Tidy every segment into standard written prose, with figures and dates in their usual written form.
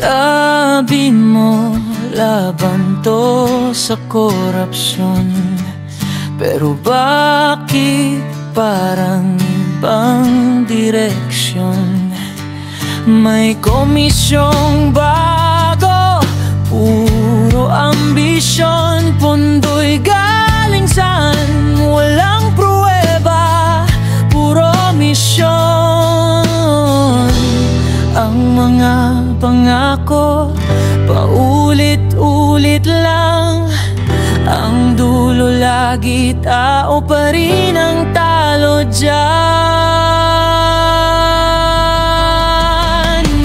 Sabi mo laban to sa korupsyon, pero bakit parang ibang direksyon? May komisyong bago, puro ambisyon, pundo'y galing saan? Walang pruweba, puro misyon. Ang mga pangako, paulit-ulit lang. Ang dulo lagi tao pa rin ang talo dyan.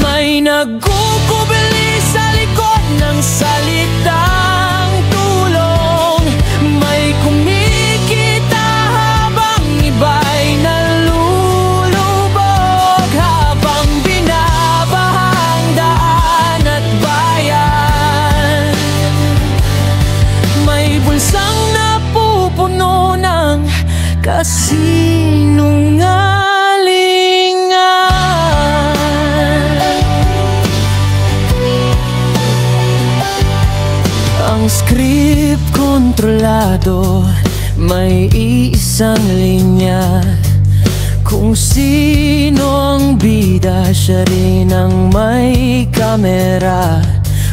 May nagkukubili sa likod ng salitang tulong, may kumikita habang iba'y nalulubog, habang binabahang daan at bayan. May bulsang napupuno ng kasinungalingan. Ang script kontrolado, may iisang linya. Kung sino ang bida, siya rin ang may kamera.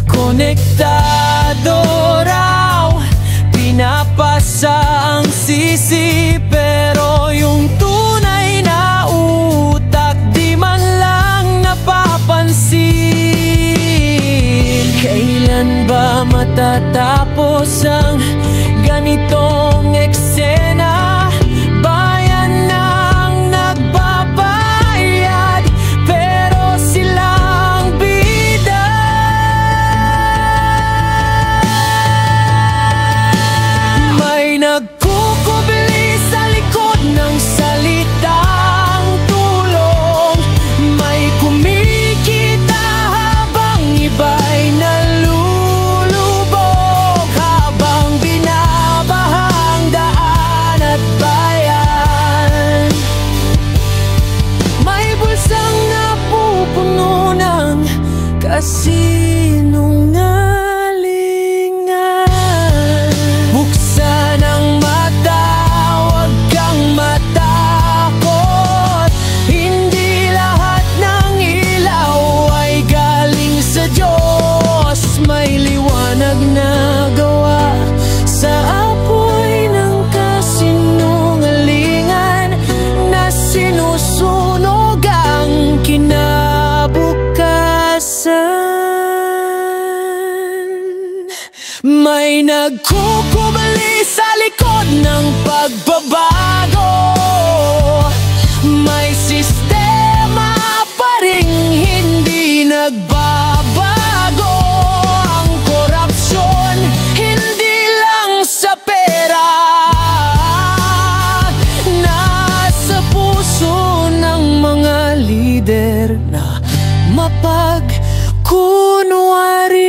Konektado raw, pinapasa ang sisi, pero yung tunay na utak di man lang napapansin. Kailan ba matatapos ang ganitong eksena? Bayan ang nagbabayad, pero silang bida. May nagkukubili sa likod ng salitang tulong, may kumikita habang iba'y nalulubog, habang binabahang daan at bayan. May bulsang napupuno ng kasinungalingan. Buksan ang mata, huwag kang matakot. Hindi lahat ng ilaw ay galing sa Diyos. May liwanag na gawa sa apoy ng kasinungalingan, na sinusunog ang kinabukasan. May nagkukubali sa likod ng pagbabago, may sistema pa ring hindi nagbabago. Ang korupsyon hindi lang sa pera, nasa puso ng mga lider na mapagkunwari.